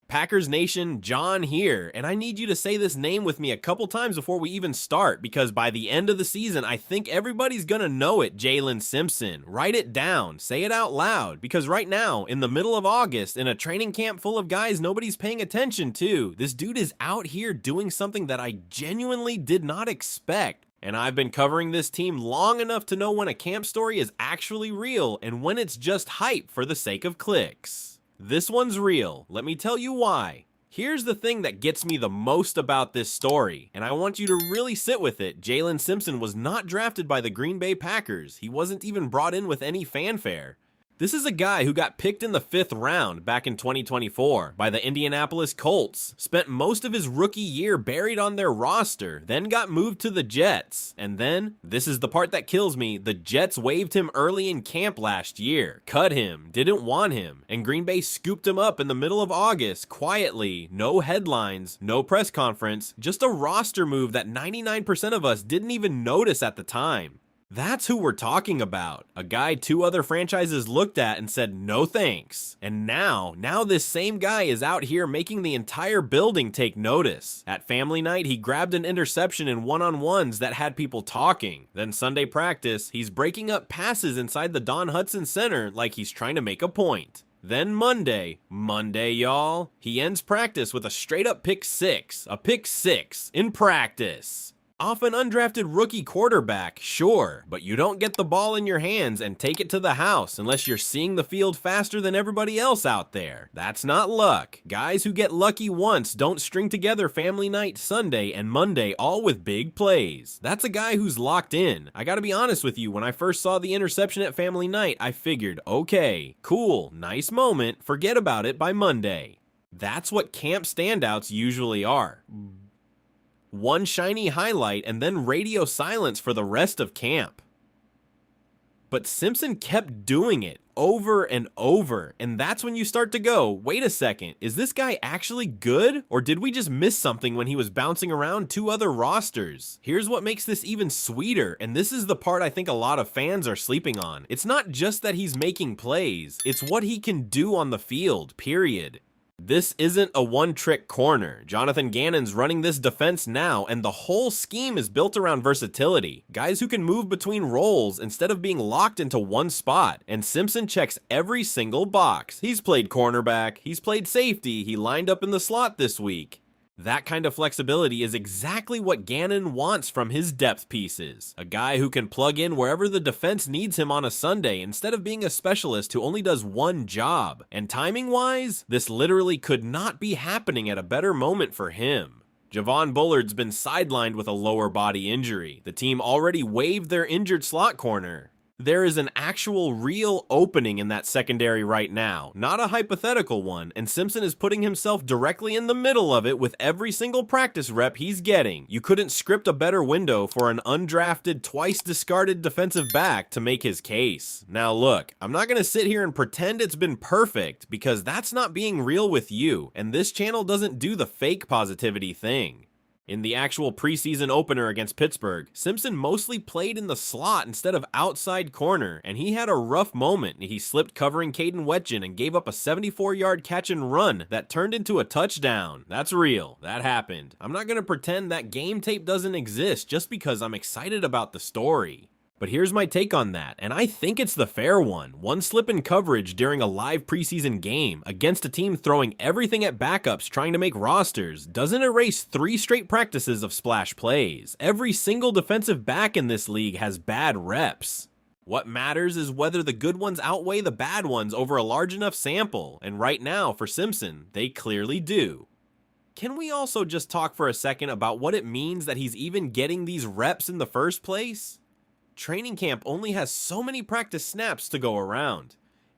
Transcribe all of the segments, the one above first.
Packers Nation, John here, and I need you to say this name with me a couple times before we even start, because by the end of the season, I think everybody's gonna know it, Jaylin Simpson. Write it down, say it out loud, because right now, in the middle of August, in a training camp full of guys nobody's paying attention to, this dude is out here doing something that I genuinely did not expect. And I've been covering this team long enough to know when a camp story is actually real and when it's just hype for the sake of clicks. This one's real. Let me tell you why. Here's the thing that gets me the most about this story, and I want you to really sit with it. Jaylin Simpson was not drafted by the Green Bay Packers. He wasn't even brought in with any fanfare. This is a guy who got picked in the 5th round back in 2024 by the Indianapolis Colts, spent most of his rookie year buried on their roster, then got moved to the Jets, and then, this is the part that kills me, the Jets waived him early in camp last year, cut him, didn't want him, and Green Bay scooped him up in the middle of August, quietly, no headlines, no press conference, just a roster move that 99% of us didn't even notice at the time. That's who we're talking about. A guy 2 other franchises looked at and said no thanks. And now this same guy is out here making the entire building take notice. At family night, he grabbed an interception in one-on-ones that had people talking. Then Sunday practice, he's breaking up passes inside the Don Hutson Center like he's trying to make a point. Then Monday, y'all, he ends practice with a straight-up pick six in practice. Off an undrafted rookie quarterback, sure, but you don't get the ball in your hands and take it to the house unless you're seeing the field faster than everybody else out there. That's not luck. Guys who get lucky once don't string together family night Sunday and Monday all with big plays. That's a guy who's locked in. I gotta be honest with you, when I first saw the interception at family night, I figured, okay, cool, nice moment, forget about it by Monday. That's what camp standouts usually are. One shiny highlight and then radio silence for the rest of camp. But Simpson kept doing it over and over, and that's when you start to go, wait a second, is this guy actually good? Or did we just miss something when he was bouncing around 2 other rosters? Here's what makes this even sweeter, and this is the part I think a lot of fans are sleeping on. It's not just that he's making plays, it's what he can do on the field, period. This isn't a one-trick corner. Jonathan Gannon's running this defense now, and the whole scheme is built around versatility. Guys who can move between roles instead of being locked into one spot. And Simpson checks every single box. He's played cornerback, he's played safety, he lined up in the slot this week. That kind of flexibility is exactly what Gannon wants from his depth pieces. A guy who can plug in wherever the defense needs him on a Sunday instead of being a specialist who only does one job. And timing-wise, this literally could not be happening at a better moment for him. Javon Bullard's been sidelined with a lower body injury. The team already waived their injured slot corner. There is an actual real opening in that secondary right now, not a hypothetical one, and Simpson is putting himself directly in the middle of it with every single practice rep he's getting. You couldn't script a better window for an undrafted, twice discarded defensive back to make his case. Now look, I'm not gonna sit here and pretend it's been perfect, because that's not being real with you, and this channel doesn't do the fake positivity thing. In the actual preseason opener against Pittsburgh, Simpson mostly played in the slot instead of outside corner, and he had a rough moment. He slipped covering Caden Wetjen and gave up a 74-yard catch and run that turned into a touchdown. That's real. That happened. I'm not going to pretend that game tape doesn't exist just because I'm excited about the story. But here's my take on that, and I think it's the fair one. One slip in coverage during a live preseason game against a team throwing everything at backups trying to make rosters doesn't erase 3 straight practices of splash plays. Every single defensive back in this league has bad reps. What matters is whether the good ones outweigh the bad ones over a large enough sample, and right now, for Simpson, they clearly do. Can we also just talk for a second about what it means that he's even getting these reps in the first place? Training camp only has so many practice snaps to go around.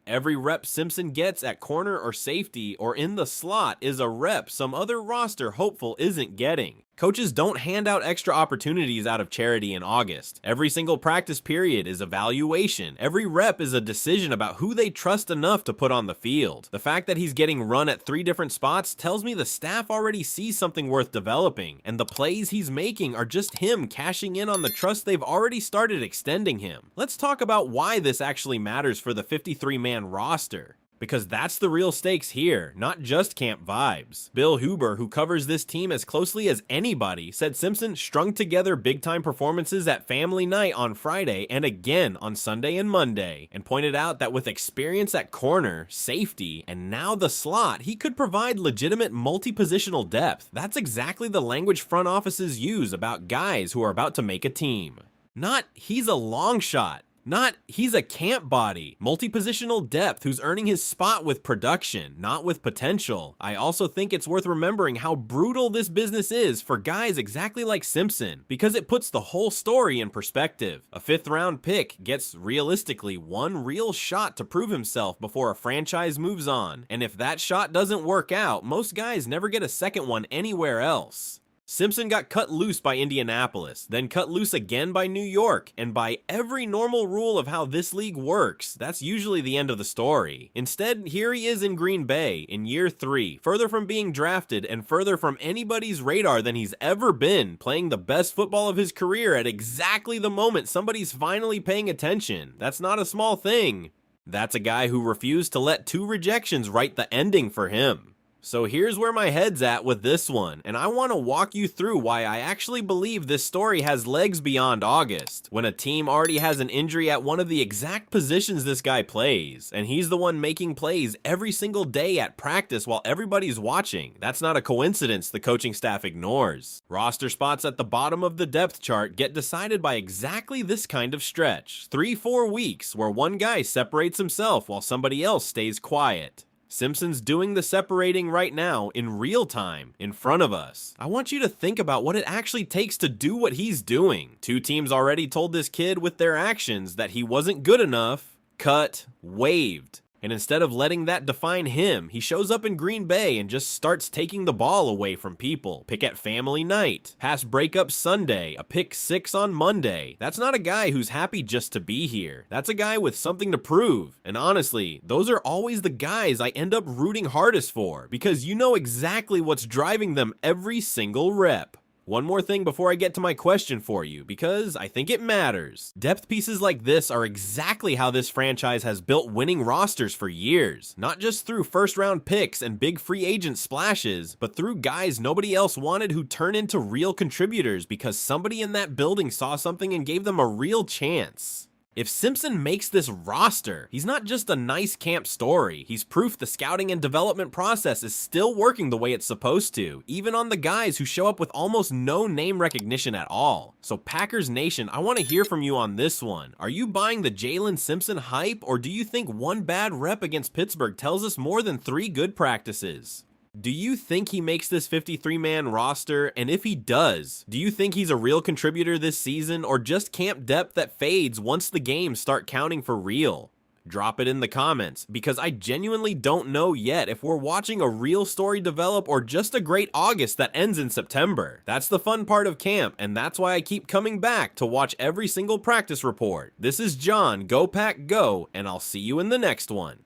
Every rep Simpson gets at corner or safety or in the slot is a rep some other roster hopeful isn't getting. Coaches don't hand out extra opportunities out of charity in August. Every single practice period is evaluation. Every rep is a decision about who they trust enough to put on the field. The fact that he's getting run at 3 different spots tells me the staff already sees something worth developing, and the plays he's making are just him cashing in on the trust they've already started extending him. Let's talk about why this actually matters for the 53-man roster. Because that's the real stakes here, not just camp vibes. Bill Huber, who covers this team as closely as anybody, said Simpson strung together big-time performances at family night on Friday and again on Sunday and Monday, and pointed out that with experience at corner, safety, and now the slot, he could provide legitimate multi-positional depth. That's exactly the language front offices use about guys who are about to make a team. Not, he's a long shot. Not, he's a camp body, multi-positional depth who's earning his spot with production, not with potential. I also think it's worth remembering how brutal this business is for guys exactly like Simpson, because it puts the whole story in perspective. A 5th-round pick gets, realistically, one real shot to prove himself before a franchise moves on, and if that shot doesn't work out, most guys never get a second one anywhere else. Simpson got cut loose by Indianapolis, then cut loose again by New York, and by every normal rule of how this league works, that's usually the end of the story. Instead, here he is in Green Bay, in year 3, further from being drafted and further from anybody's radar than he's ever been, playing the best football of his career at exactly the moment somebody's finally paying attention. That's not a small thing. That's a guy who refused to let 2 rejections write the ending for him. So here's where my head's at with this one, and I want to walk you through why I actually believe this story has legs beyond August, when a team already has an injury at one of the exact positions this guy plays, and he's the one making plays every single day at practice while everybody's watching. That's not a coincidence the coaching staff ignores. Roster spots at the bottom of the depth chart get decided by exactly this kind of stretch, 3-4 weeks, where one guy separates himself while somebody else stays quiet. Simpson's doing the separating right now in real time, in front of us. I want you to think about what it actually takes to do what he's doing. 2 teams already told this kid with their actions that he wasn't good enough, cut, waived. And instead of letting that define him, he shows up in Green Bay and just starts taking the ball away from people. Pick at family night, pass breakup Sunday, a pick 6 on Monday. That's not a guy who's happy just to be here. That's a guy with something to prove. And honestly, those are always the guys I end up rooting hardest for, because you know exactly what's driving them every single rep. One more thing before I get to my question for you, because I think it matters. Depth pieces like this are exactly how this franchise has built winning rosters for years. Not just through first-round picks and big free agent splashes, but through guys nobody else wanted who turn into real contributors because somebody in that building saw something and gave them a real chance. If Simpson makes this roster, he's not just a nice camp story, he's proof the scouting and development process is still working the way it's supposed to, even on the guys who show up with almost no name recognition at all. So Packers Nation, I want to hear from you on this one. Are you buying the Jaylin Simpson hype, or do you think one bad rep against Pittsburgh tells us more than 3 good practices? Do you think he makes this 53-man roster? And if he does, do you think he's a real contributor this season, or just camp depth that fades once the games start counting for real? Drop it in the comments, because I genuinely don't know yet if we're watching a real story develop or just a great August that ends in September. That's the fun part of camp, and that's why I keep coming back to watch every single practice report. This is John, Go Pack Go, and I'll see you in the next one.